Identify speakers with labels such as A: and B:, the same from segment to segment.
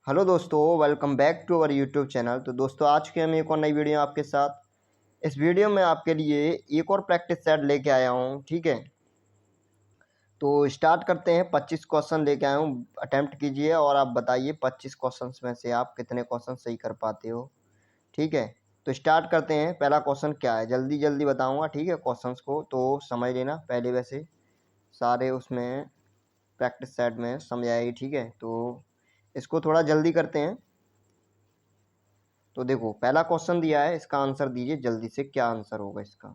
A: Hello दोस्तों, welcome back to our YouTube channel. तो दोस्तों, आज के हम एक और नई वीडियो आपके साथ। इस वीडियो में आपके लिए एक और प्रैक्टिस सेट लेके आया हूँ। ठीक है, तो स्टार्ट करते हैं। 25 क्वेश्चन लेके आया हूँ, अटेम्प्ट कीजिए और आप बताइए 25 क्वेश्चन में से आप कितने क्वेश्चन सही कर पाते हो। ठीक है, तो स्टार्ट करते हैं। पहला क्वेश्चन क्या है, जल्दी जल्दी बताऊँगा। ठीक है, क्वेश्चंस को तो समझ लेना पहले, वैसे सारे उसमें प्रैक्टिस सेट में समझ आएगी। ठीक है, तो इसको थोड़ा जल्दी करते हैं। तो देखो, पहला क्वेश्चन दिया है, इसका आंसर दीजिए जल्दी से। क्या आंसर होगा इसका?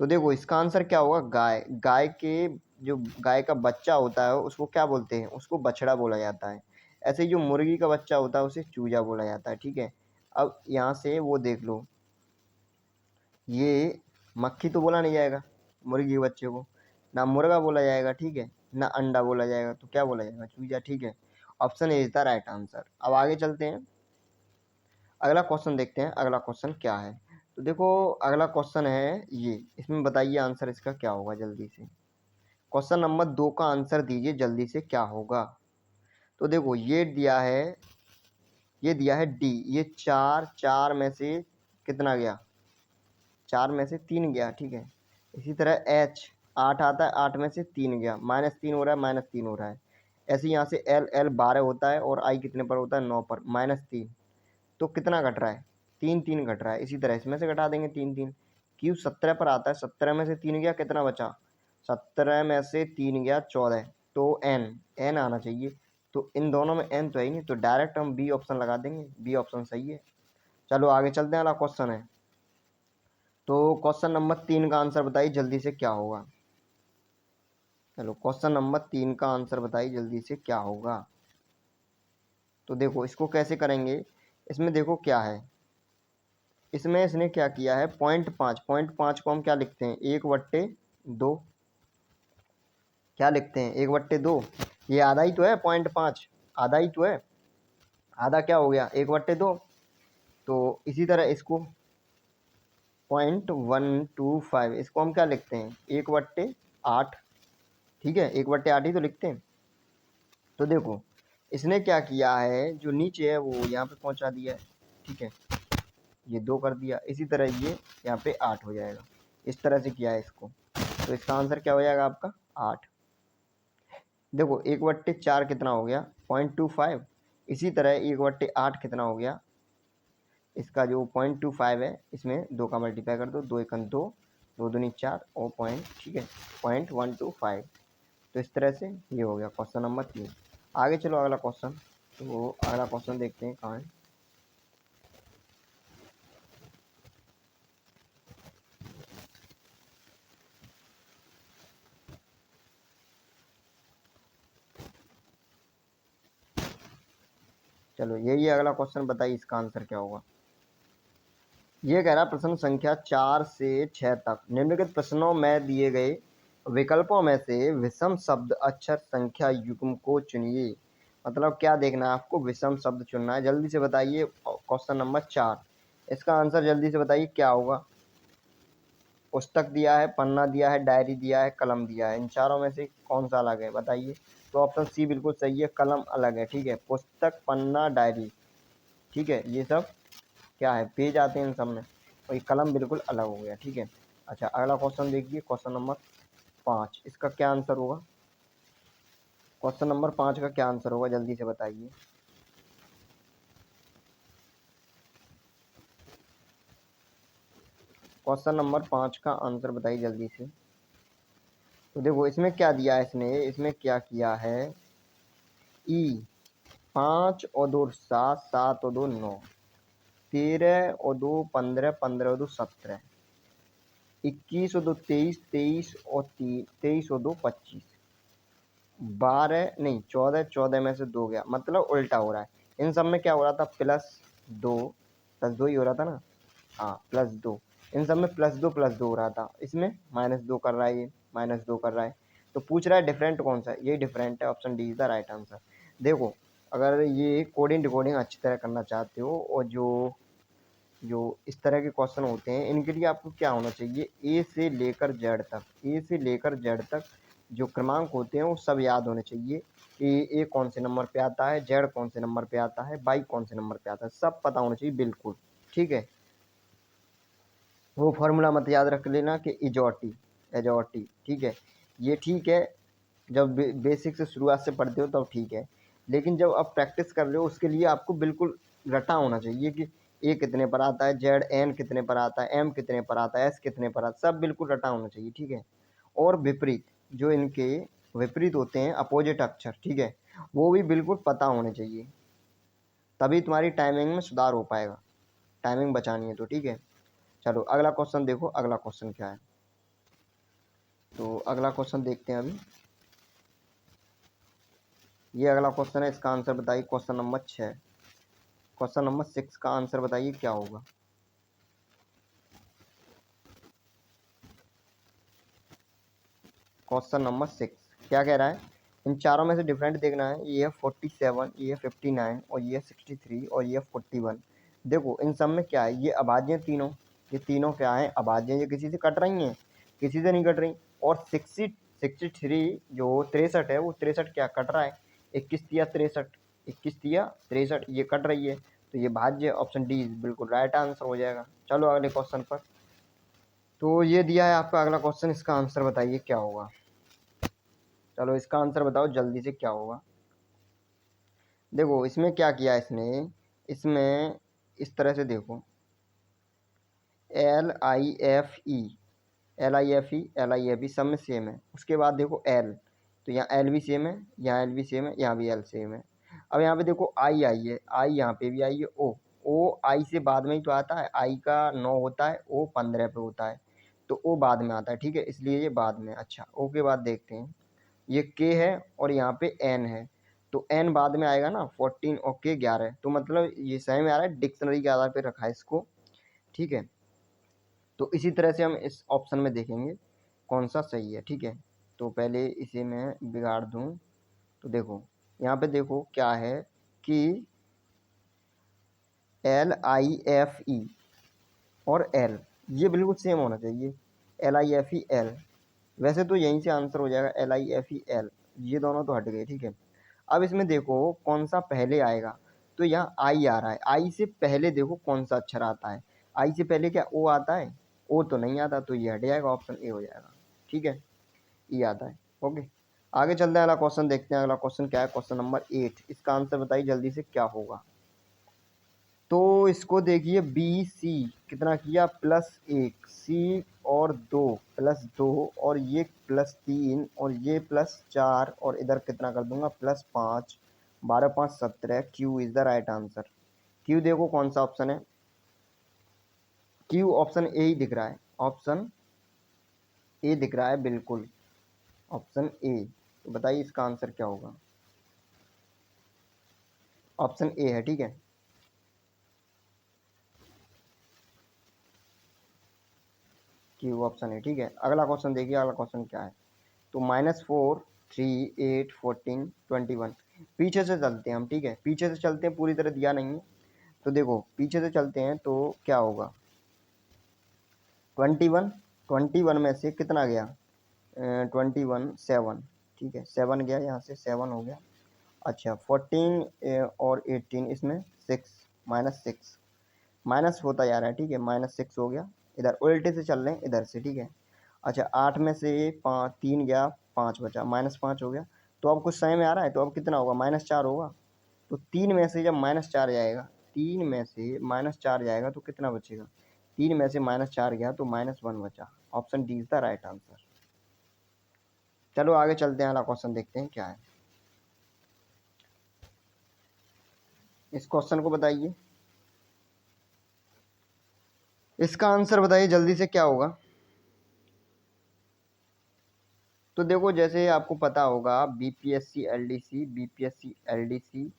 A: तो देखो, इसका आंसर क्या होगा? गाय। गाय के जो गाय का बच्चा होता है उसको क्या बोलते हैं? उसको बछड़ा बोला जाता है। ऐसे ही जो मुर्गी का बच्चा होता है उसे चूजा बोला जाता है। ठीक है, अब यहाँ से वो देख लो, ये मक्खी तो बोला नहीं जाएगा मुर्गी के बच्चे को, ना मुर्गा बोला जाएगा, ठीक है, ना अंडा बोला जाएगा, तो क्या बोला जाएगा? चूजा। ठीक है, option A is the right answer. अब आगे चलते हैं, अगला क्वेश्चन देखते हैं। अगला क्वेश्चन क्या है? तो देखो, अगला क्वेश्चन है ये, इसमें बताइए आंसर इसका क्या होगा जल्दी से। क्वेश्चन नंबर 2 का आंसर दीजिए जल्दी से, क्या होगा? तो देखो, ये दिया है डी। ये चार चार में से कितना गया? 4 में से 3 गया। ठीक है, इसी तरह एच 8 आता है, 8 में से 3 गया, -3 हो रहा है, -3 हो रहा है। ऐसे यहाँ से एल 12 होता है और आई कितने पर होता है? 9 पर, -3। तो कितना घट रहा है? 3 3 घट रहा है। इसी तरह इसमें से घटा देंगे 3 3। क्यू 17 पर आता है, 17 में से 3 गया, कितना बचा? 17 में से 3 गया 14। तो एन आना चाहिए। तो इन दोनों में एन तो है ही नहीं, तो डायरेक्ट हम बी ऑप्शन लगा देंगे। बी ऑप्शन सही है। चलो आगे चलते हैं, अगला क्वेश्चन है। तो क्वेश्चन नंबर 3 का आंसर बताइए जल्दी से, क्या होगा? चलो, क्वेश्चन नंबर 3 का आंसर बताइए जल्दी से, क्या होगा? तो देखो, इसको कैसे करेंगे, इसमें देखो क्या है। इसमें इसने क्या किया है, 0.5 0.5 को हम क्या लिखते हैं? 1/2। क्या लिखते हैं? 1/2। ये आधा ही तो है, 0.5 आधा ही तो है। आधा क्या हो गया? 1/2। तो इसी तरह इसको 0.125, इसको हम क्या लिखते हैं? 1/8। ठीक है, 1/8 ही तो लिखते हैं। तो देखो, इसने क्या किया है, जो नीचे है वो यहाँ पे पहुँचा दिया है। ठीक है, ये 2 कर दिया, इसी तरह ये यहाँ पे 8 हो जाएगा। इस तरह से किया है इसको। तो इसका आंसर क्या हो जाएगा आपका? 8। देखो, 1/4 कितना हो गया? 0.25। इसी तरह 1/8 कितना हो गया? इसका जो 0.25 है, इसमें 2 का मल्टीप्लाई कर दो, 2 एकम 2, 2 दूनी 4 और पॉइंट। ठीक है, 0.125। तो इस तरह से ये हो गया क्वेश्चन नंबर 3। आगे चलो, अगला क्वेश्चन। तो अगला क्वेश्चन देखते हैं कहाँ है। चलो, यही है अगला क्वेश्चन, बताइए इसका आंसर क्या होगा। ये कह रहा है, प्रश्न संख्या 4 से 6 तक निम्नलिखित प्रश्नों में दिए गए विकल्पों में से विषम शब्द अक्षर संख्या युग्म को चुनिए। मतलब क्या देखना है आपको? विषम शब्द चुनना है। जल्दी से बताइए क्वेश्चन नंबर 4, इसका आंसर जल्दी से बताइए क्या होगा। पुस्तक दिया है, पन्ना दिया है, डायरी दिया है, कलम दिया है। इन चारों में से कौन सा अलग है, बताइए। तो ऑप्शन सी बिल्कुल सही है, कलम अलग है। ठीक है, पुस्तक, पन्ना, डायरी, ठीक है, ये सब क्या है? पेज आते हैं इन सब में, और ये कलम बिल्कुल अलग हो गया। ठीक है, अच्छा, अगला क्वेश्चन देखिए, क्वेश्चन नंबर 5, इसका क्या आंसर होगा? क्वेश्चन नंबर 5 का क्या आंसर होगा, जल्दी से बताइए। क्वेश्चन नंबर 5 का आंसर बताइए जल्दी से। तो देखो, इसमें क्या दिया है, इसमें क्या किया है? ई 5 और 2 7, 7 और 2 9, 13 और 2 15, 15 और 2 17, 21 और 2 23, 23 और 3 23 और 2 25, 12 नहीं 14, 14 में से 2 गया, मतलब उल्टा हो रहा है। इन सब में क्या हो रहा था? +2 +2 ही हो रहा था ना। हाँ, +2। इन सब में +2 हो रहा था, इसमें -2 कर रहा है, ये -2 कर रहा है। तो पूछ रहा है डिफरेंट कौन सा है? ये डिफरेंट है, option D is the right answer. देखो, अगर ये कोडिंग डिकोडिंग अच्छी तरह करना चाहते हो, और जो जो इस तरह के क्वेश्चन होते हैं, इनके लिए आपको क्या होना चाहिए? ए से लेकर जेड तक, ए से लेकर जेड तक जो क्रमांक होते हैं वो सब याद होने चाहिए। कि ए कौन से नंबर पे आता है, जेड कौन से नंबर पे आता है, वाई कौन से नंबर पे आता है, सब पता होना चाहिए बिल्कुल। ठीक है, वो फार्मूला मत याद रख लेना कि इजॉटी एजॉटी। ठीक है, ये ठीक है जब बेसिक से शुरुआत से पढ़ते हो तब ठीक है, लेकिन जब आप प्रैक्टिस कर रहे हो उसके लिए आपको बिल्कुल रटा होना चाहिए कि ए कितने पर आता है, जेड एन कितने पर आता है, एम कितने पर आता है, एस कितने पर आता है, सब बिल्कुल रटा होना चाहिए। ठीक है, और विपरीत जो इनके विपरीत होते हैं अपोजिट अक्षर, ठीक है, वो भी बिल्कुल पता होने चाहिए, तभी तुम्हारी टाइमिंग में सुधार हो पाएगा। टाइमिंग बचानी है तो। ठीक है, चलो अगला क्वेश्चन देखो, अगला क्वेश्चन क्या है। तो अगला क्वेश्चन देखते हैं अभी। ये अगला क्वेश्चन है, इसका आंसर बताइए। क्वेश्चन नंबर 6, क्वेश्चन नंबर 6 का आंसर बताइए क्या होगा। क्वेश्चन नंबर 6 क्या कह रहा है, इन चारों में से डिफरेंट देखना है। ये है 47, ये है 59 और ये है 63 और ये है 41। देखो इन सब में क्या है, ये अभाज्य तीनों, ये तीनों क्या है अभाज्य, ये किसी से कट रही हैं, किसी से नहीं कट रही। और 63 जो 63 है वो 63 क्या कट रहा है, 21 तिया 63, 21 तिया 63 ये कट रही है, तो ये भाज्य ऑप्शन डी बिल्कुल राइट आंसर हो जाएगा। चलो अगले क्वेश्चन पर। तो ये दिया है आपका अगला क्वेश्चन, इसका आंसर बताइए क्या होगा। चलो इसका आंसर बताओ जल्दी से क्या होगा। देखो इसमें क्या किया इसने, इसमें इस तरह से देखो, LIFE LIFE LIFE सब में सेम है। उसके बाद देखो एल, तो यहाँ एल भी सेम है, यहाँ एल भी सेम है, यहाँ भी एल सेम है। अब यहाँ पे देखो आई आई है, आई यहाँ पे भी आई है, ओ आई से बाद में ही तो आता है, आई का 9 होता है, ओ 15 पे होता है, तो ओ बाद में आता है। ठीक है, इसलिए ये बाद में। अच्छा ओ के बाद देखते हैं, ये के है और यहाँ पे एन है, तो एन बाद में आएगा ना, 14 और के 11, तो मतलब ये सही में आ रहा है, डिक्शनरी के आधार पर रखा है इसको। ठीक है, तो इसी तरह से हम इस ऑप्शन में देखेंगे कौन सा सही है। ठीक है, तो पहले इसे मैं बिगाड़ दूं, तो देखो यहाँ पे देखो क्या है कि LIFE और एल ये बिल्कुल सेम होना चाहिए, LIFE एल, वैसे तो यहीं से आंसर हो जाएगा LIFE एल, ये दोनों तो हट गए। ठीक है, अब इसमें देखो कौन सा पहले आएगा, तो यहाँ आई आ रहा है, आई से पहले देखो कौन सा अक्षर आता है, आई से पहले क्या ओ आता है, ओ तो नहीं आता, तो ये हट जाएगा, ऑप्शन ए हो जाएगा। ठीक है, ये आता है। ओके, आगे चलते हैं, अगला क्वेश्चन देखते हैं। अगला क्वेश्चन क्या है, क्वेश्चन नंबर 8, इसका आंसर बताइए जल्दी से क्या होगा। तो इसको देखिए, बी सी कितना किया, +1, सी और 2 +2 और ये +3 और ये +4 और इधर कितना कर दूंगा +5, 12 5 17, Q is the right answer. Q देखो कौन सा ऑप्शन है, क्यू ऑप्शन ए ही दिख रहा है, ऑप्शन ए दिख रहा है बिल्कुल, ऑप्शन ए। तो बताइए इसका आंसर क्या होगा। ऑप्शन ए है। ठीक है, क्यू ऑप्शन है। ठीक है, अगला क्वेश्चन देखिए, अगला क्वेश्चन क्या है। तो -4, 3, 8, 14, 21, पीछे से चलते हैं हम। ठीक है, पीछे से चलते हैं, पूरी तरह दिया नहीं है, तो देखो पीछे से चलते हैं तो क्या होगा, 21, 21 में से कितना गया, 21 7। ठीक है, 7 गया, यहाँ से 7 हो गया। अच्छा 14 और 18 इसमें 6, -6 माइनस होता जा रहा है। ठीक है, -6 हो गया, इधर उल्टे से चल रहे हैं इधर से। ठीक है, अच्छा 8 में से 3 गया, 5 बचा, -5 हो गया। तो अब कुछ सही में आ रहा है, तो अब कितना होगा, -4 होगा। तो 3 में से जब -4 जाएगा, 3 में से -4 जाएगा तो कितना बचेगा, 3 में से -4 गया तो -1 बचा, option D is the right answer. चलो आगे चलते हैं, अगला क्वेश्चन देखते हैं क्या है। इस क्वेश्चन को बताइए, इसका आंसर बताइए जल्दी से क्या होगा। तो देखो जैसे आपको पता होगा, बीपीएससी एलडीसी, बीपीएससी एलडीसी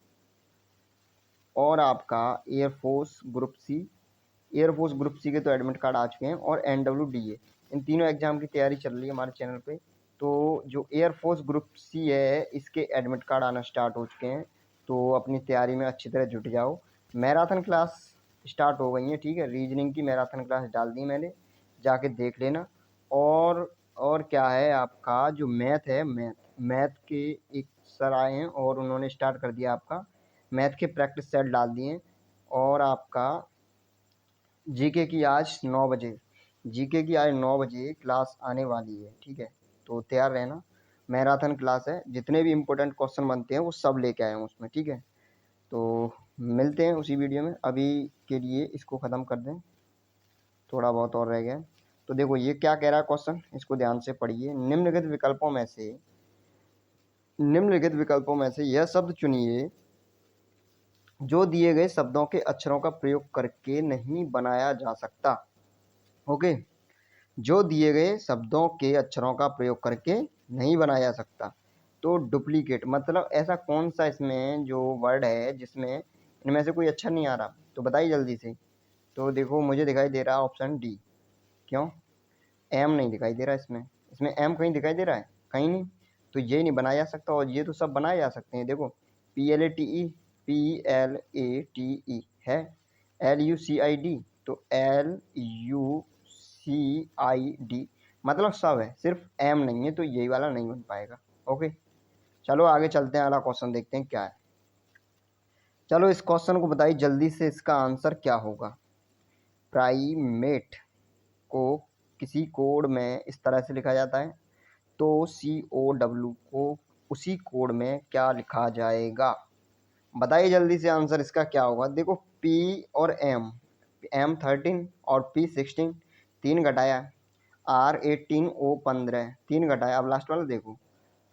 A: और आपका air force group C, air force group C के तो एडमिट कार्ड आ चुके हैं, और NWDA, इन तीनों एग्जाम की तैयारी चल रही है हमारे चैनल पे। तो जो एयरफोर्स ग्रुप सी है इसके एडमिट कार्ड आना स्टार्ट हो चुके हैं, तो अपनी तैयारी में अच्छी तरह जुट जाओ। मैराथन क्लास स्टार्ट हो गई है। ठीक है, रीजनिंग की मैराथन क्लास डाल दी मैंने, जाके देख लेना। और और क्या है, आपका जो मैथ है, मैथ के एक सर आए हैं और उन्होंने स्टार्ट कर दिया आपका मैथ के प्रैक्टिस सेट डाल दिए और आपका जीके की आज 9 बजे जीके की आज 9 बजे क्लास आने वाली है, ठीक है। तो तैयार रहना, मैराथन क्लास है, जितने भी इम्पोर्टेंट क्वेश्चन बनते हैं वो सब लेके आए हैं उसमें, ठीक है। तो मिलते हैं उसी वीडियो में, अभी के लिए इसको ख़त्म कर दें, थोड़ा बहुत और रह गया। तो देखो ये क्या कह रहा है क्वेश्चन, इसको ध्यान से पढ़िए। निम्नलिखित विकल्पों में से यह शब्द चुनिए जो दिए गए शब्दों के अक्षरों का प्रयोग करके नहीं बनाया जा सकता। ओके, जो दिए गए शब्दों के अक्षरों का प्रयोग करके नहीं बनाया जा सकता। तो डुप्लीकेट मतलब ऐसा कौन सा इसमें जो वर्ड है जिसमें इनमें से कोई अक्षर नहीं आ रहा, तो बताइए जल्दी से। तो देखो मुझे दिखाई दे रहा है ऑप्शन डी। क्यों? एम नहीं दिखाई दे रहा इसमें, इसमें एम कहीं दिखाई दे रहा है? कहीं नहीं। तो ये नहीं बनाया जा सकता, और ये तो सब बनाए जा सकते हैं। देखो PLATE है, LUCID, तो LUCID मतलब सब है, सिर्फ एम नहीं है, तो यही वाला नहीं बन पाएगा। ओके, चलो आगे चलते हैं, अगला क्वेश्चन देखते हैं क्या है। चलो इस क्वेश्चन को बताइए जल्दी से, इसका आंसर क्या होगा। प्राइमेट को किसी कोड में इस तरह से लिखा जाता है, तो COW को उसी कोड में क्या लिखा जाएगा? बताइए जल्दी से आंसर इसका क्या होगा। देखो P और M 13 और P 16, 3 घटाया, R 18, O 15, 3 घटाया। अब लास्ट वाला देखो,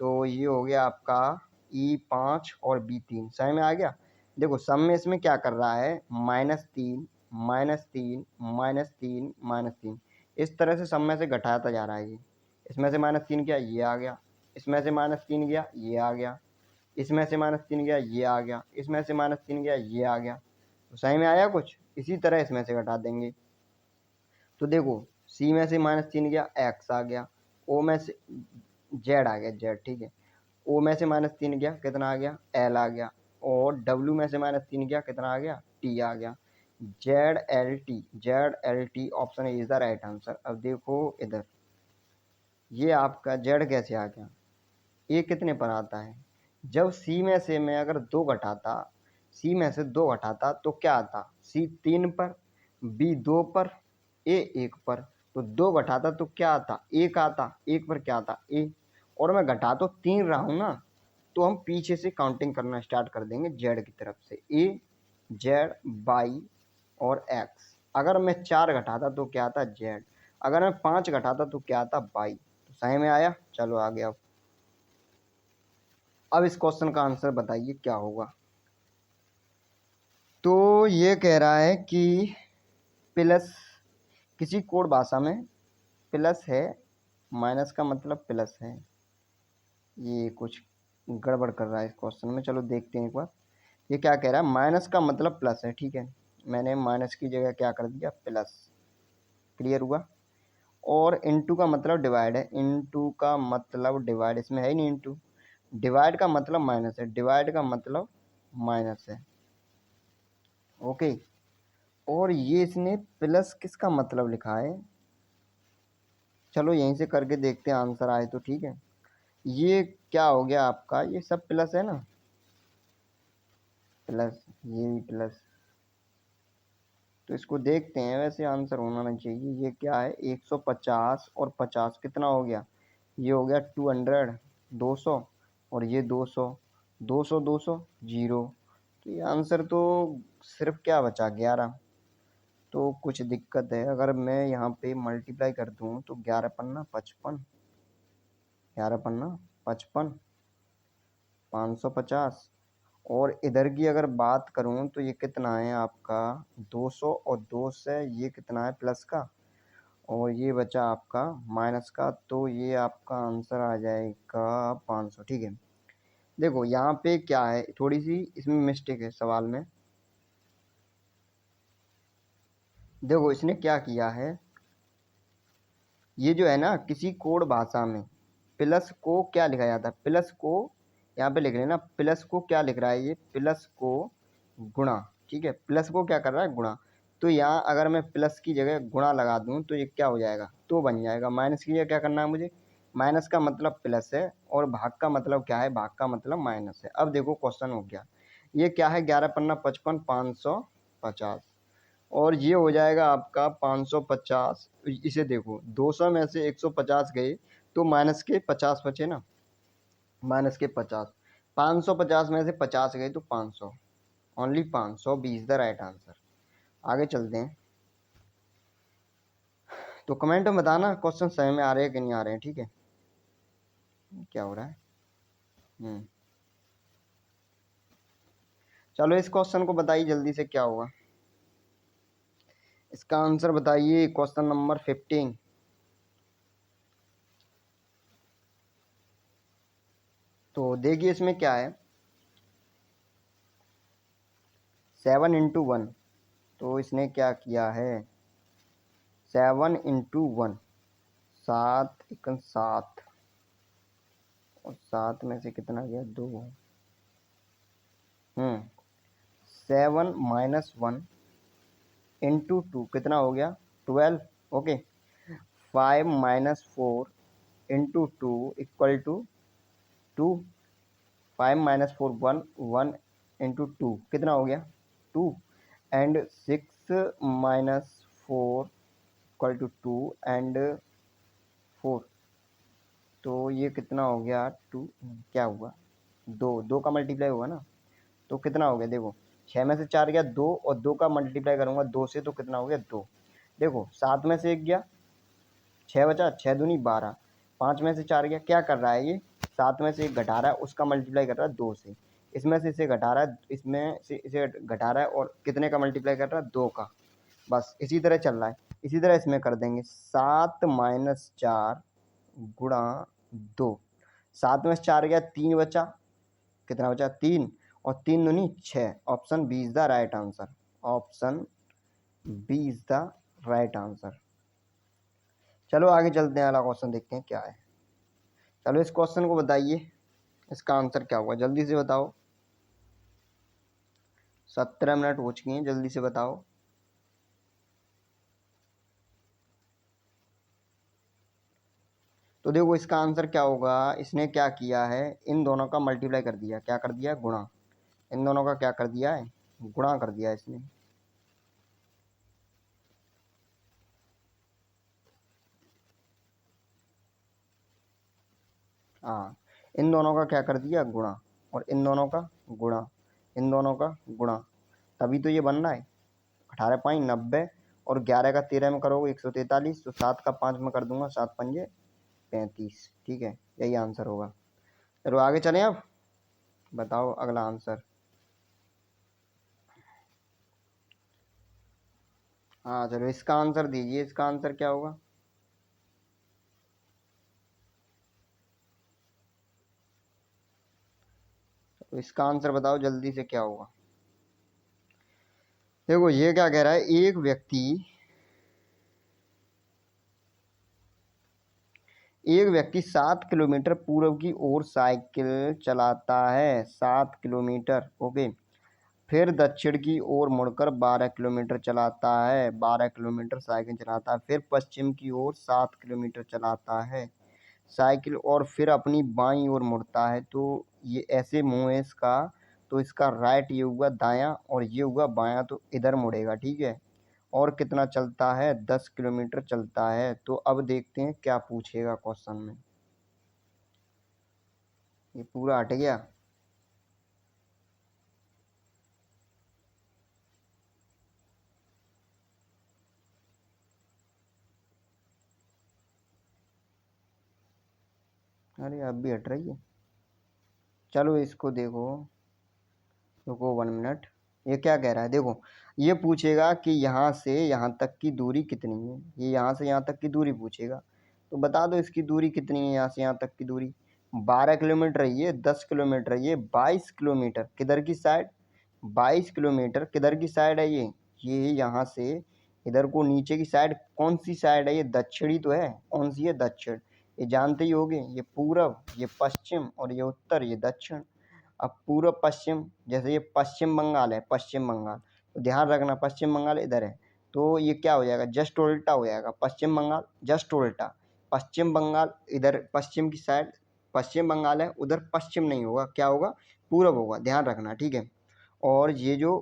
A: तो ये हो गया आपका E 5 और B 3, समझ में आ गया। देखो सम में इसमें क्या कर रहा है, -3 -3 -3 -3, इस तरह से सम में से घटाता जा रहा है। ये इसमें से -3 गया, ये आ गया, इसमें से -3 गया, ये आ गया, इसमें से -3 गया, ये आ गया, इसमें से -3 गया, ये आ गया। तो सही में आया कुछ, इसी तरह इसमें से घटा देंगे। तो देखो C में से -3 गया, X आ गया, O में से Z आ गया, Z, ठीक है। O में से -3 गया, कितना आ गया, L आ गया, और W में से -3 गया, कितना आ गया, T आ गया। ZLT option is the right answer. अब देखो इधर, ये आपका Z कैसे आ गया, ये कितने पर आता है। जब C में से मैं अगर 2 घटाता, C में से 2 घटाता तो क्या आता, C 3 पर, B 2 पर, A 1 पर। तो 2 घटाता तो क्या आता, 1 आता, 1 पर क्या आता, A। और मैं घटा तो 3 रहा हूँ ना, तो हम पीछे से काउंटिंग करना स्टार्ट कर देंगे Z की तरफ से, A Z Y और X। अगर मैं 4 घटाता तो क्या आता, Z। अगर मैं 5 घटाता तो क्या आता, Y। तो सही में आया। चलो आगे अब इस क्वेश्चन का आंसर बताइए क्या होगा। तो ये कह रहा है कि प्लस, किसी कोड भाषा में प्लस है, माइनस का मतलब प्लस है। ये कुछ गड़बड़ कर रहा है इस क्वेश्चन में, चलो देखते हैं एक बार। ये क्या कह रहा है, माइनस का मतलब प्लस है, ठीक है। मैंने माइनस की जगह क्या कर दिया, प्लस। क्लियर हुआ। और इनटू का मतलब डिवाइड है, इनटू का मतलब डिवाइड, इसमें है ही नहीं इनटू। डिवाइड का मतलब माइनस है, डिवाइड का मतलब माइनस है। ओके, और ये इसने प्लस किसका मतलब लिखा है, चलो यहीं से करके देखते हैं, आंसर आए तो ठीक है। ये क्या हो गया आपका, ये सब प्लस है ना, प्लस, ये भी प्लस। तो इसको देखते हैं, वैसे आंसर होना नहीं चाहिए। ये क्या है, 150 और 50 कितना हो गया, ये हो गया 200, 200, और ये 200, 200 200 0। तो ये आंसर तो सिर्फ क्या बचा, 11। तो कुछ दिक्कत है। अगर मैं यहाँ पे मल्टीप्लाई कर दूँ तो 11 पन्ना 55, 11 पन्ना 55, 550। और इधर की अगर बात करूँ तो ये कितना है आपका 200, और 2 से ये कितना है प्लस का, और ये बचा आपका माइनस का। तो ये आपका आंसर आ जाएगा 500, ठीक है। देखो यहाँ पे क्या है, थोड़ी सी इसमें मिस्टेक है सवाल में। देखो इसने क्या किया है, ये जो है ना, किसी कोड भाषा में प्लस को क्या लिखा जाता है, प्लस को यहाँ पे लिख रहे हैं ना, प्लस को क्या लिख रहा है, ये प्लस को गुणा, ठीक है। प्लस को क्या कर रहा है, गुणा। तो यहाँ अगर मैं प्लस की जगह गुणा लगा दूँ तो ये क्या हो जाएगा, तो बन जाएगा। माइनस की जगह क्या करना है मुझे, माइनस का मतलब प्लस है और भाग का मतलब क्या है, भाग का मतलब माइनस है। अब देखो क्वेश्चन हो गया, ये क्या है 11 पन्ना 55 550 और ये हो जाएगा आपका 550। इसे देखो 200 में से 150 गए तो माइनस के 50 बचे ना, माइनस के 50, 550 में से 50 गए तो 500, only 500 B is the right answer. आगे चलते हैं, तो कमेंट में बताना क्वेश्चन सही में आ रहे हैं कि नहीं आ रहे हैं, ठीक है। क्या हो रहा है, चलो इस क्वेश्चन को बताइए जल्दी से क्या होगा, इसका आंसर बताइए क्वेश्चन नंबर 15। तो देखिए इसमें क्या है, 7 इंटू 1, तो इसने क्या किया है 7 इंटू 1, 7 एकन 7 और 7 में से कितना गया 2, 7 माइनस 1 इंटू 2 कितना हो गया 12, okay. 5 minus 4 into 2 equal to 2, 5 minus 4 1, 1 into 2 कितना हो गया 2, and 6 minus 4 equal to 2 and 4, तो ये कितना हो गया 2, क्या हुआ 2 का मल्टीप्लाई होगा ना, तो कितना हो गया देखो 6 में से 4 गया 2 और 2 का मल्टीप्लाई करूंगा 2 से तो कितना हो गया 2। देखो 7 में से 1 गया 6 बचा, 6 दूनी 12, 5 में से 4 गया, क्या कर रहा है ये 7 में से 1 घटा रहा है, उसका मल्टीप्लाई कर रहा है 2 से, इसमें से इसे घटा रहा है, इसमें से इसे घटा रहा है और कितने का मल्टीप्लाई कर रहा है 2 का, बस इसी तरह चल रहा है। इसी तरह इसमें कर देंगे 7 माइनस 4 गुणा 2, 7 में से 4 गया 3 बचा, कितना बचा 3 और 3 दूनी 6, option B is the right answer, option B is the right answer. चलो आगे चलते हैं, अगला क्वेश्चन देखते हैं क्या है। चलो इस क्वेश्चन को बताइए, इसका आंसर क्या होगा जल्दी से बताओ, 17 मिनट हो चुकी हैं, जल्दी से बताओ। तो देखो इसका आंसर क्या होगा, इसने क्या किया है इन दोनों का मल्टीप्लाई कर दिया, क्या कर दिया गुणा, इन दोनों का क्या कर दिया है गुणा कर दिया इसने, हाँ इन दोनों का क्या कर दिया गुणा और इन दोनों का गुणा, इन दोनों का गुणा, तभी तो ये बन रहा है 18.90 और 11 का 13 में करोगे 143, तो 7 का 5 में कर दूंगा 7 पंजे 35, ठीक है यही आंसर होगा। चलो आगे चलें, अब बताओ अगला आंसर। हाँ चलो इसका आंसर दीजिए, इसका आंसर क्या होगा, तो इसका आंसर बताओ जल्दी से क्या होगा। देखो ये क्या कह रहा है, एक व्यक्ति 7 किलोमीटर पूर्व की ओर साइकिल चलाता है, 7 किलोमीटर, ओके। फिर दक्षिण की ओर मुड़कर 12 किलोमीटर चलाता है, 12 किलोमीटर साइकिल चलाता है, फिर पश्चिम की ओर 7 किलोमीटर चलाता है साइकिल और फिर अपनी बाईं ओर मुड़ता है, तो ये ऐसे मुंह है इसका, तो इसका राइट ये हुआ दायां और ये हुआ बायां, तो इधर मुड़ेगा, ठीक है। और कितना चलता है 10 किलोमीटर चलता है, तो अब देखते हैं क्या पूछेगा क्वेश्चन में, ये पूरा हट गया। अरे अब भी हट रही है, चलो इसको देखो, रुको 1 मिनट। ये क्या कह रहा है देखो, ये पूछेगा कि यहाँ से यहाँ तक की दूरी कितनी है, ये यहाँ से यहाँ तक की दूरी पूछेगा, तो बता दो इसकी दूरी कितनी है, यहाँ से यहाँ तक की दूरी 12 किलोमीटर है, ये 10 किलोमीटर है, ये 22 किलोमीटर किधर की साइड, 22 किलोमीटर किधर की साइड है ये यहाँ से इधर को नीचे की साइड, कौन सी साइड है ये दक्षिणी तो है, कौन सी है दक्षिण, ये जानते ही होगे, ये पूरब ये पश्चिम और ये उत्तर ये दक्षिण। अब पूर्व पश्चिम, जैसे ये पश्चिम बंगाल है, पश्चिम बंगाल, तो ध्यान रखना पश्चिम बंगाल इधर है, तो ये क्या हो जाएगा जस्ट उल्टा हो जाएगा, पश्चिम बंगाल जस्ट उल्टा, पश्चिम बंगाल इधर पश्चिम की साइड, पश्चिम बंगाल है उधर पश्चिम नहीं होगा, क्या होगा, पूरब होगा, ध्यान रखना, ठीक है। और ये जो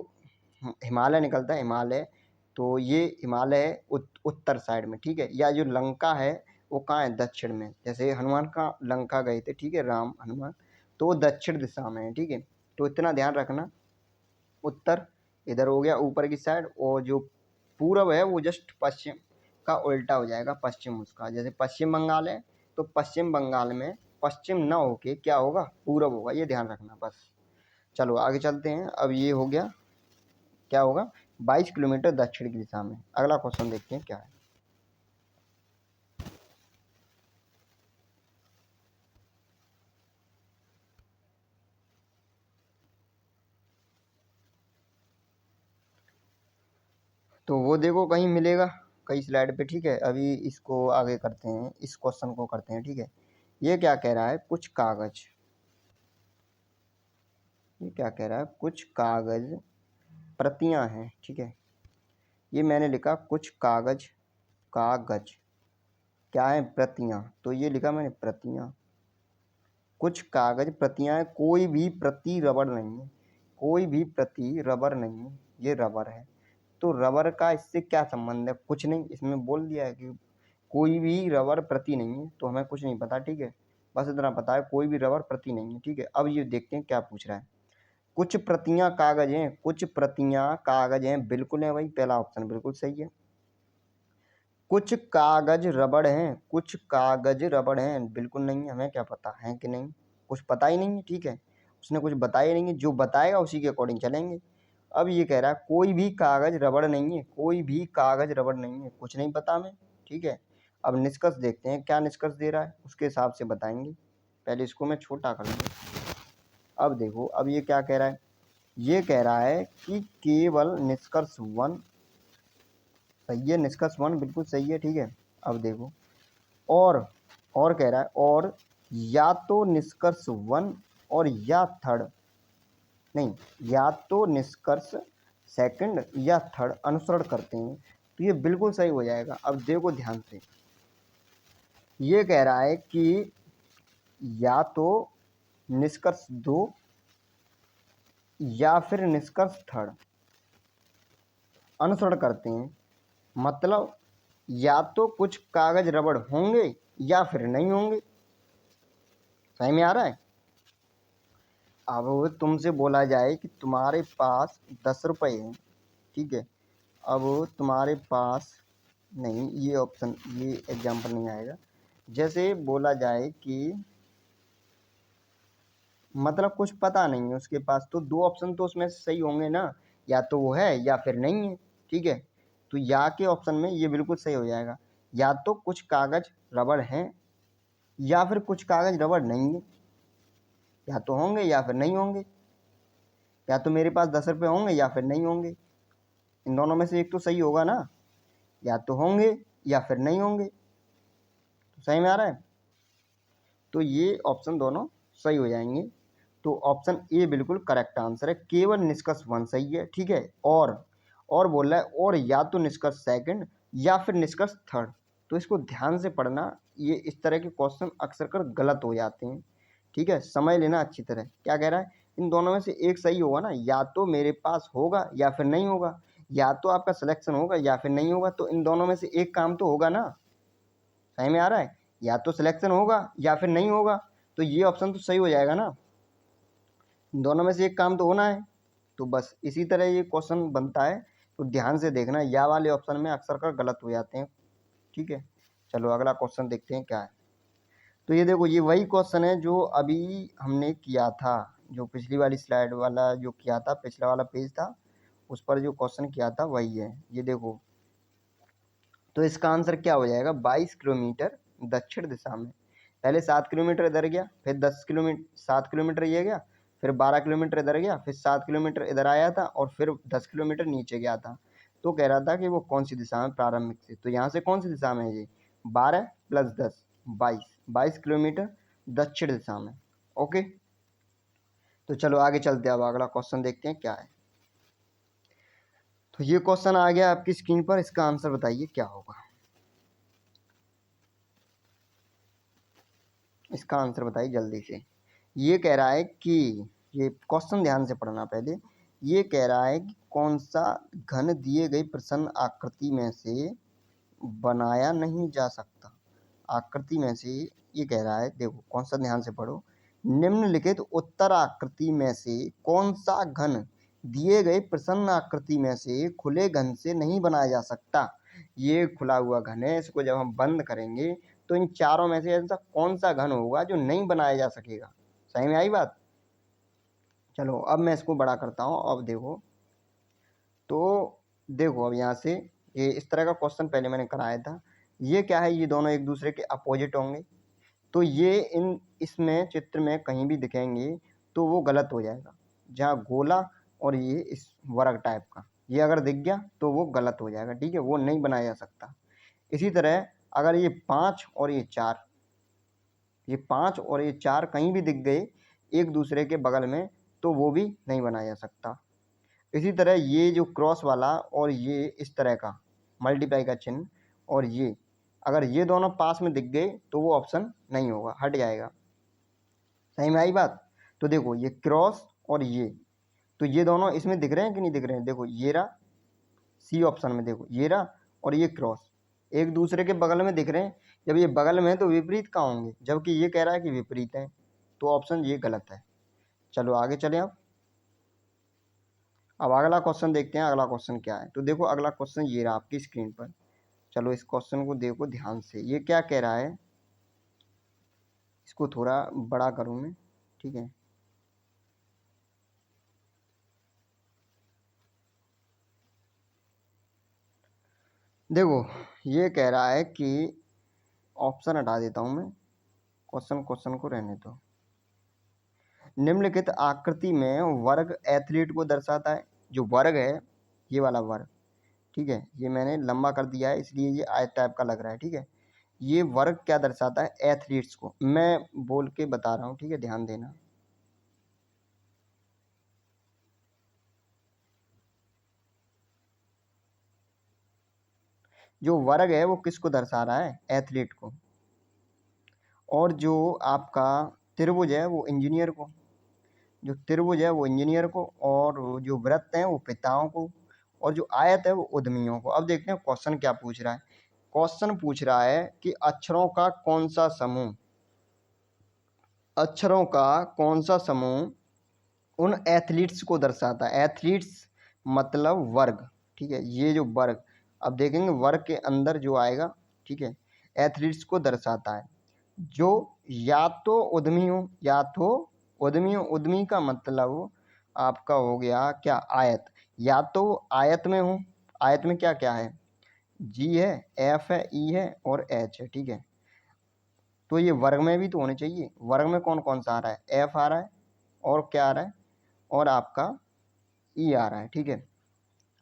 A: हिमालय निकलता है, हिमालय, तो ये हिमालय है उत्तर साइड में, ठीक है। या जो लंका है वो कहाँ है, दक्षिण में। जैसे हनुमान का लंका गए थे, ठीक है, राम हनुमान, तो वो दक्षिण दिशा में है, ठीक है। तो इतना ध्यान रखना, उत्तर इधर हो गया ऊपर की साइड, और जो पूरब है वो जस्ट पश्चिम का उल्टा हो जाएगा, पश्चिम उसका। जैसे पश्चिम बंगाल है तो पश्चिम बंगाल में पश्चिम ना होके क्या होगा, पूरब होगा, ये ध्यान रखना बस। चलो आगे चलते हैं। अब ये हो गया, क्या होगा, 22 किलोमीटर दक्षिण की दिशा में। अगला क्वेश्चन देखते हैं क्या है। तो वो देखो कहीं मिलेगा कई स्लाइड पे, ठीक है। अभी इसको आगे करते हैं, इस क्वेश्चन को करते हैं, ठीक है। ये क्या कह रहा है, कुछ कागज, ये क्या कह रहा है, कुछ कागज प्रतियां हैं, ठीक है। ये मैंने लिखा कुछ कागज, कागज क्या है, प्रतियां, तो ये लिखा मैंने प्रतियां, कुछ कागज प्रतियां हैं, कोई भी प्रति रबड़ नहीं है, कोई भी प्रति रबर नहीं है, ये रबर है। तो रबर का इससे क्या संबंध है, कुछ नहीं, इसमें बोल दिया है कि कोई भी रबर प्रति नहीं है, तो हमें कुछ नहीं पता, ठीक है। बस इतना पता है कोई भी रबर प्रति नहीं है, ठीक है। अब ये देखते हैं क्या पूछ रहा है। कुछ प्रतियां कागज हैं, कुछ प्रतियां कागज हैं, बिल्कुल है भाई, पहला ऑप्शन बिल्कुल सही है। कुछ कागज रबड़ हैं, कुछ कागज रबड़ हैं, बिल्कुल नहीं, हमें क्या पता है कि नहीं, कुछ पता ही नहीं है, ठीक है। उसने कुछ बताया नहीं है, जो बताएगा उसी के अकॉर्डिंग चलेंगे। अब ये कह रहा है कोई भी कागज रबड़ नहीं है, कोई भी कागज रबड़ नहीं है, कुछ नहीं पता हमें, ठीक है। अब निष्कर्ष देखते हैं, क्या निष्कर्ष दे रहा है उसके हिसाब से बताएंगे। पहले इसको मैं छोटा कर लूँ। अब देखो, अब ये क्या कह रहा है, ये कह रहा है कि केवल निष्कर्ष 1 सही है, निष्कर्ष 1 बिल्कुल सही है, ठीक है। अब देखो, और कह रहा है, और या तो निष्कर्ष 1 और या थर्ड, नहीं, या तो निष्कर्ष सेकंड या थर्ड अनुसरण करते हैं, तो ये बिल्कुल सही हो जाएगा। अब देखो ध्यान से, ये कह रहा है कि या तो निष्कर्ष 2 या फिर निष्कर्ष थर्ड अनुसरण करते हैं, मतलब या तो कुछ कागज रबड़ होंगे या फिर नहीं होंगे। सही में आ रहा है। अब तुमसे बोला जाए कि तुम्हारे पास 10 रुपये हैं, ठीक है। अब तुम्हारे पास, नहीं ये ऑप्शन, ये एग्जाम्पल नहीं आएगा। जैसे बोला जाए कि मतलब कुछ पता नहीं है उसके पास, तो 2 ऑप्शन तो उसमें सही होंगे ना, या तो वो है या फिर नहीं है, ठीक है। तो या के ऑप्शन में ये बिल्कुल सही हो जाएगा, या तो कुछ कागज रबड़ हैं या फिर कुछ कागज रबड़ नहीं है, या तो होंगे या फिर नहीं होंगे, या तो मेरे पास 10 रुपये होंगे या फिर नहीं होंगे। इन दोनों में से एक तो सही होगा ना, या तो होंगे या फिर नहीं होंगे। तो सही में आ रहा है, तो ये ऑप्शन दोनों सही हो जाएंगे। तो ऑप्शन ए बिल्कुल करेक्ट आंसर है, केवल निष्कर्ष 1 सही है, ठीक है। और बोल रहा है, और या तो निष्कर्ष सेकंड या फिर निष्कर्ष थर्ड। तो इसको ध्यान से पढ़ना, ये इस तरह के क्वेश्चन अक्सर कर गलत हो जाते हैं, ठीक है। समझ लेना अच्छी तरह, क्या कह रहा है, इन दोनों में से एक सही होगा ना, या तो मेरे पास होगा या फिर नहीं होगा, या तो आपका सिलेक्शन होगा या फिर नहीं होगा, तो इन दोनों में से एक काम तो होगा ना। सही में आ रहा है, या तो सिलेक्शन होगा या फिर नहीं होगा, तो ये ऑप्शन तो सही हो जाएगा ना, दोनों में से एक काम तो होना है। तो बस इसी तरह ये क्वेश्चन बनता है, तो ध्यान से देखना, या वाले ऑप्शन में अक्सर कर गलत हो जाते हैं, ठीक है। चलो अगला क्वेश्चन देखते हैं क्या है। तो ये देखो, ये वही क्वेश्चन है जो अभी हमने किया था, जो पिछली वाली स्लाइड वाला जो किया था, पिछला वाला पेज था उस पर जो क्वेश्चन किया था वही है, ये देखो। तो इसका आंसर क्या हो जाएगा, 22 किलोमीटर दक्षिण दिशा में। पहले 7 किलोमीटर इधर गया, फिर 10 किलोमीटर, 7 किलोमीटर ये गया, फिर 12 किलोमीटर इधर गया, फिर 7 किलोमीटर इधर आया था, और फिर 10 किलोमीटर नीचे गया था। तो कह रहा था कि वो कौन सी दिशा में प्रारंभिक से, तो यहाँ से कौन सी दिशा में है ये, 12 + 10 22 किलोमीटर दक्षिण दिशा में। ओके, तो चलो आगे चलते हैं, अब अगला क्वेश्चन देखते हैं क्या है। तो ये क्वेश्चन आ गया आपकी स्क्रीन पर, इसका आंसर बताइए क्या होगा। इसका आंसर बताइए जल्दी से। ये कह रहा है कि, ये क्वेश्चन ध्यान से पढ़ना पहले। ये कह रहा है कि कौन सा घन दिए गई प्रसन्न आकृति में से बनाया नहीं जा सकता। आकृति में से ये कह रहा है, देखो कौन सा, ध्यान से पढ़ो। निम्नलिखित उत्तर आकृति में से कौन सा घन दिए गए प्रसन्न आकृति में से खुले घन से नहीं बनाया जा सकता। ये खुला हुआ घन है, इसको जब हम बंद करेंगे तो इन चारों में से ऐसा कौन सा घन होगा जो नहीं बनाया जा सकेगा। सही में आई बात। चलो अब मैं इसको बड़ा करता हूँ। अब देखो, तो देखो अब यहाँ से, ये इस तरह का क्वेश्चन पहले मैंने कराया था। ये क्या है, ये दोनों एक दूसरे के अपोजिट होंगे, तो ये इसमें चित्र में कहीं भी दिखेंगे तो वो गलत हो जाएगा। जहाँ गोला और ये इस वर्ग टाइप का, ये अगर दिख गया तो वो गलत हो जाएगा, ठीक है, वो नहीं बनाया जा सकता। इसी तरह अगर ये 5 और ये 4, ये 5 और ये 4 कहीं भी दिख गए एक दूसरे के बगल में तो वो भी नहीं बनाया जा सकता। इसी तरह ये जो क्रॉस वाला और ये इस तरह का मल्टीप्लाई का चिन्ह, और ये अगर ये दोनों पास में दिख गए तो वो ऑप्शन नहीं होगा, हट जाएगा। सही में आई बात। तो देखो ये क्रॉस और ये, तो ये दोनों इसमें दिख रहे हैं कि नहीं दिख रहे हैं। देखो ये रहा सी ऑप्शन में, देखो ये रहा और ये क्रॉस एक दूसरे के बगल में दिख रहे हैं। जब ये बगल में है तो विपरीत कहाँ होंगे, जबकि ये कह रहा है कि विपरीत है, तो ऑप्शन ये गलत है। चलो आगे चलें। अब अगला क्वेश्चन देखते हैं, अगला क्वेश्चन क्या है। तो देखो अगला क्वेश्चन ये रहा आपकी स्क्रीन पर। चलो इस क्वेश्चन को देखो ध्यान से। ये क्या कह रहा है, इसको थोड़ा बड़ा करूँ मैं, ठीक है। देखो ये कह रहा है कि, ऑप्शन हटा देता हूँ मैं, क्वेश्चन को रहने दो। निम्नलिखित आकृति में वर्ग एथलीट को दर्शाता है। जो वर्ग है, ये वाला वर्ग, ठीक है, ये मैंने लंबा कर दिया है इसलिए ये आयत टाइप का लग रहा है, ठीक है। ये वर्ग क्या दर्शाता है, एथलीट्स को। मैं बोल के बता रहा हूँ, ठीक है, ध्यान देना। जो वर्ग है वो किसको दर्शा रहा है, एथलीट को। और जो आपका त्रिभुज है वो इंजीनियर को, जो त्रिभुज है वो इंजीनियर को, और जो वृत्त हैं वो पिताओं को, और जो आयत है वो उद्यमियों को। अब देखते हैं क्वेश्चन क्या पूछ रहा है। क्वेश्चन पूछ रहा है कि अक्षरों का कौन सा समूह, अक्षरों का कौन सा समूह उन एथलीट्स को दर्शाता है। एथलीट्स मतलब वर्ग, ठीक है, ये जो वर्ग, अब देखेंगे वर्ग के अंदर जो आएगा, ठीक है, एथलीट्स को दर्शाता है। जो या तो उद्यमी हो, या तो उद्यमी हो, उद्यमी का मतलब आपका हो गया क्या, आयत। या तो आयत में हो, आयत में क्या क्या है, जी है, एफ है, ई है और एच है, ठीक है। तो ये वर्ग में भी तो होने चाहिए। वर्ग में कौन कौन सा आ रहा है, एफ आ रहा है, और क्या आ रहा है, और आपका ई आ रहा है, ठीक है।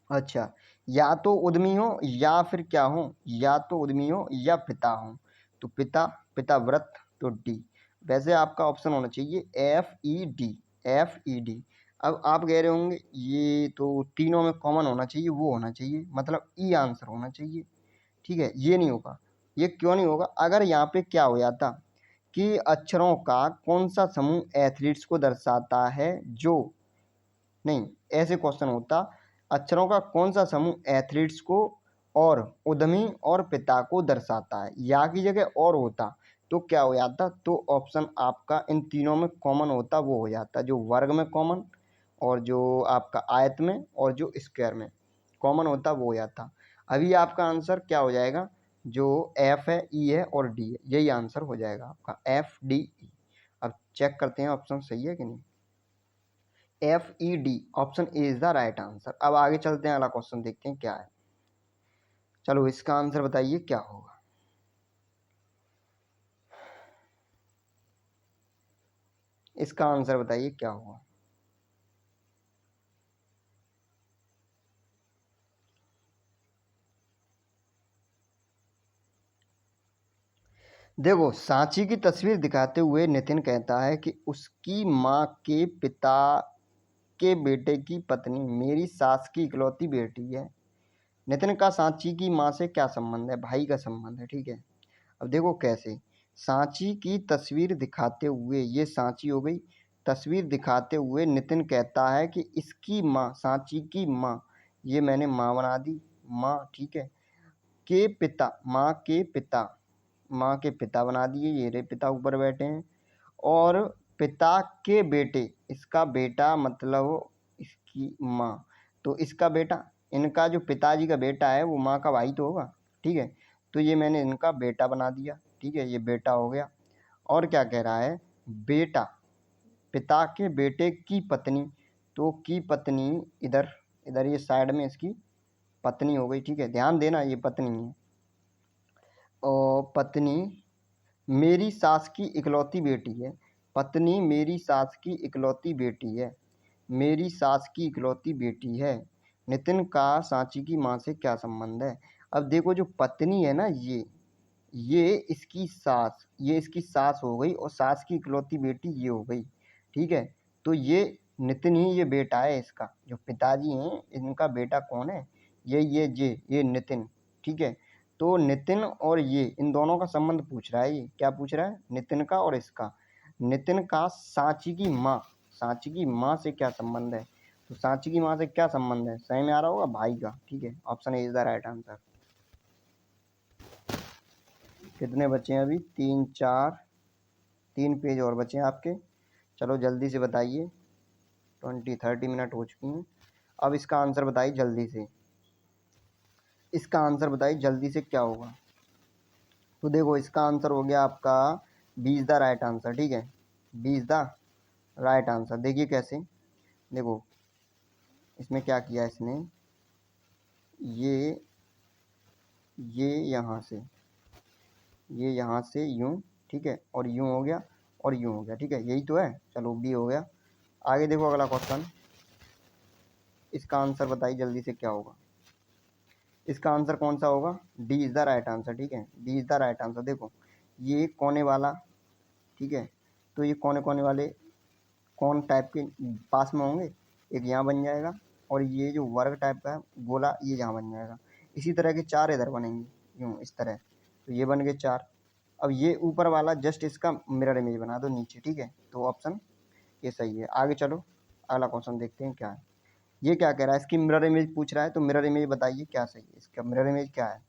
A: अच्छा, या तो उद्यमी हो या फिर क्या हो, या तो उद्यमी हो या पिता हो। तो पिता, पिता व्रत, तो डी। वैसे आपका ऑप्शन होना चाहिए F E D, F E D. अब आप कह रहे होंगे ये तो तीनों में कॉमन होना चाहिए, वो होना चाहिए, मतलब ई आंसर होना चाहिए, ठीक है। ये नहीं होगा। ये क्यों नहीं होगा, अगर यहाँ पे क्या हो जाता कि अक्षरों का कौन सा समूह एथलीट्स को दर्शाता है, जो, नहीं, ऐसे क्वेश्चन होता, अक्षरों का कौन सा समूह एथलीट्स को और उद्यमी और पिता को दर्शाता है, या की जगह और होता तो क्या हो जाता, तो ऑप्शन आपका इन तीनों में कॉमन होता, वो हो जाता, जो वर्ग में कॉमन, और जो आपका आयत में, और जो स्क्वायर में कॉमन होता वो हो जाता। अभी आपका आंसर क्या हो जाएगा, जो एफ है, ई है और डी है, यही आंसर हो जाएगा आपका, एफ डी ई। अब चेक करते हैं ऑप्शन सही है कि नहीं। F E D, option A is the right answer. अब आगे चलते हैं, अगला क्वेश्चन देखते हैं क्या है। चलो इसका आंसर बताइए क्या होगा। इसका आंसर बताइए क्या होगा। देखो सांची की तस्वीर दिखाते हुए नितिन कहता है कि उसकी माँ के पिता के बेटे की पत्नी मेरी सास की इकलौती बेटी है। नितिन का सांची की माँ से क्या संबंध है, भाई का संबंध है, ठीक है। अब देखो कैसे, सांची की तस्वीर दिखाते हुए, ये सांची हो गई, तस्वीर दिखाते हुए नितिन कहता है कि इसकी माँ, सांची की माँ, ये मैंने माँ बना दी, माँ, ठीक है, के पिता, माँ के पिता बना दिए, ये रे पिता ऊपर बैठे हैं, और पिता के बेटे, इसका बेटा मतलब इसकी माँ, तो इसका बेटा, इनका जो पिताजी का बेटा है वो माँ का भाई तो होगा, ठीक है, तो ये मैंने इनका बेटा बना दिया, ठीक है, ये बेटा हो गया। और क्या कह रहा है, बेटा, पिता के बेटे की पत्नी, तो की पत्नी इधर, इधर ये साइड में इसकी पत्नी हो गई, ठीक है, ध्यान देना ये पत्नी है। और पत्नी मेरी सास की इकलौती बेटी है, पत्नी मेरी सास की इकलौती बेटी है, मेरी सास की इकलौती बेटी है। नितिन का सांची की माँ से क्या संबंध है? अब देखो जो पत्नी है ना, ये इसकी सास, ये इसकी सास हो गई, और सास की इकलौती बेटी ये हो गई, ठीक है, तो ये नितिन ही ये बेटा है इसका, जो पिताजी हैं इनका बेटा कौन है, ये नितिन, ठीक है। तो नितिन और ये, इन दोनों का संबंध पूछ रहा है, ये क्या पूछ रहा है, नितिन का और इसका, नितिन का सांची की माँ, सांची की माँ से क्या संबंध है? तो सांची की माँ से क्या संबंध है, सही में आ रहा होगा भाई का, ठीक है, option A is the right answer. कितने बचे हैं अभी, 3 पेज और बचे हैं आपके, चलो जल्दी से बताइए, 30 मिनट हो चुकी हैं। अब इसका आंसर बताइए जल्दी से, इसका आंसर बताइए जल्दी से क्या होगा। तो देखो इसका आंसर हो गया आपका B is the right answer, ठीक है, B is the right answer. देखिए कैसे, देखो इसमें क्या किया इसने, ये यहाँ से यूं, ठीक है, और यूं हो गया और यूं हो गया, ठीक है, यही तो है, चलो बी हो गया। आगे देखो अगला क्वेश्चन, इसका आंसर बताइए जल्दी से क्या होगा। इसका आंसर कौन सा होगा, D is the right answer, ठीक है, D is the right answer. देखो ये कोने वाला, ठीक है, तो ये कोने कोने वाले कौन टाइप के पास में होंगे, एक यहाँ बन जाएगा, और ये जो वर्ग टाइप का है गोला, ये यहाँ बन जाएगा, इसी तरह के 4 इधर बनेंगे, यूँ इस तरह, तो ये बन गए 4। अब ये ऊपर वाला जस्ट इसका मिरर इमेज बना दो नीचे, ठीक है, तो ऑप्शन ये सही है। आगे चलो अगला क्वेश्चन देखते हैं क्या है। ये क्या कह रहा है, इसकी मिरर इमेज पूछ रहा है, तो मिरर इमेज बताइए क्या सही है, इसका मिरर इमेज क्या है।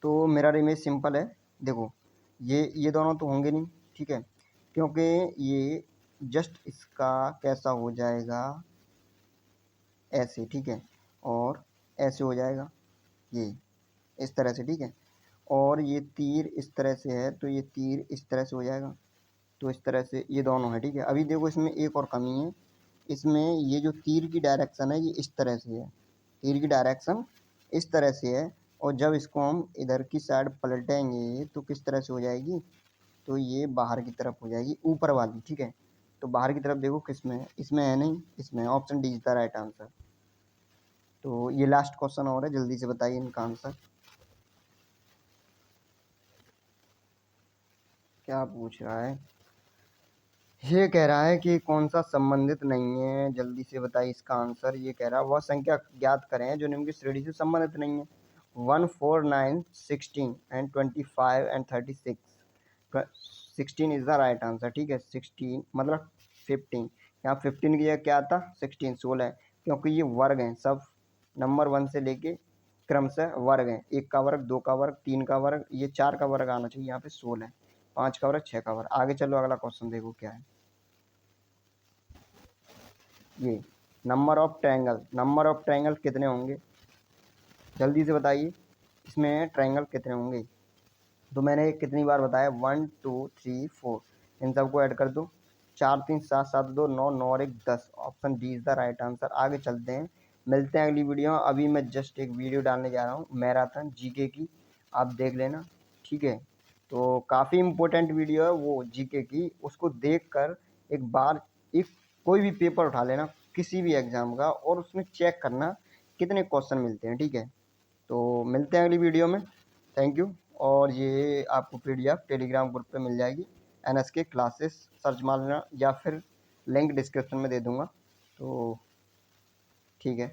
A: तो मिरर इमेज सिंपल है, देखो ये दोनों तो होंगे नहीं, ठीक है, क्योंकि ये जस्ट इसका कैसा हो जाएगा, ऐसे, ठीक है, और ऐसे हो जाएगा, ये इस तरह से, ठीक है, और ये तीर इस तरह से है, तो ये तीर इस तरह से हो जाएगा, तो इस तरह से ये दोनों है, ठीक है। अभी देखो इसमें एक और कमी है, इसमें ये जो तीर की डायरेक्शन है ये इस तरह से है, तीर की डायरेक्शन इस तरह से है, और जब इसको हम इधर की साइड पलटेंगे तो किस तरह से हो जाएगी, तो ये बाहर की तरफ हो जाएगी, ऊपर वाली, ठीक है, तो बाहर की तरफ देखो किस में है, इसमें है नहीं, इसमें है, option D is the right answer. तो ये लास्ट क्वेश्चन और है, जल्दी से बताइए इनका आंसर क्या पूछ रहा है। ये कह रहा है कि कौन सा संबंधित नहीं है, जल्दी से बताइए इसका आंसर। ये कह रहा है वह संख्या ज्ञात करें जो निम्न की श्रेणी से संबंधित नहीं है, 1, 4, 9, 16 and 25 and 36। 16 is the right answer, ठीक है, 16 मतलब 15, यहाँ 15 की जगह क्या था, 16, 16, क्योंकि ये वर्ग हैं सब, नंबर 1 से लेके क्रमशः वर्ग हैं, 1 का वर्ग, 2 का वर्ग, 3 का वर्ग, ये 4 का वर्ग आना चाहिए, यहाँ पे 16 है, 5 का वर्ग, 6 का वर्ग। आगे चलो अगला क्वेश्चन देखो क्या है। ये नंबर ऑफ ट्रायंगल कितने होंगे, जल्दी से बताइए, इसमें ट्रायंगल कितने होंगे। तो मैंने कितनी बार बताया, 1, 2, 3, 4, इन सबको ऐड कर दो, 4, 3, 7, 7, 2, 9, 9 और 1, 10, option D is the right answer. आगे चलते हैं, मिलते हैं अगली वीडियो में। अभी मैं जस्ट एक वीडियो डालने जा रहा हूँ मैराथन जीके की, आप देख लेना, ठीक है, तो काफ़ी इम्पोर्टेंट वीडियो है वो जीके की, उसको देख कर एक बार एक कोई भी पेपर उठा लेना किसी भी एग्ज़ाम का, और उसमें चेक करना कितने क्वेश्चन मिलते हैं, ठीक है। तो मिलते हैं अगली वीडियो में, थैंक यू। और ये आपको पीडीएफ टेलीग्राम ग्रुप पे मिल जाएगी, एनएसके क्लासेस सर्च मारना, या फिर लिंक डिस्क्रिप्शन में दे दूँगा, तो ठीक है।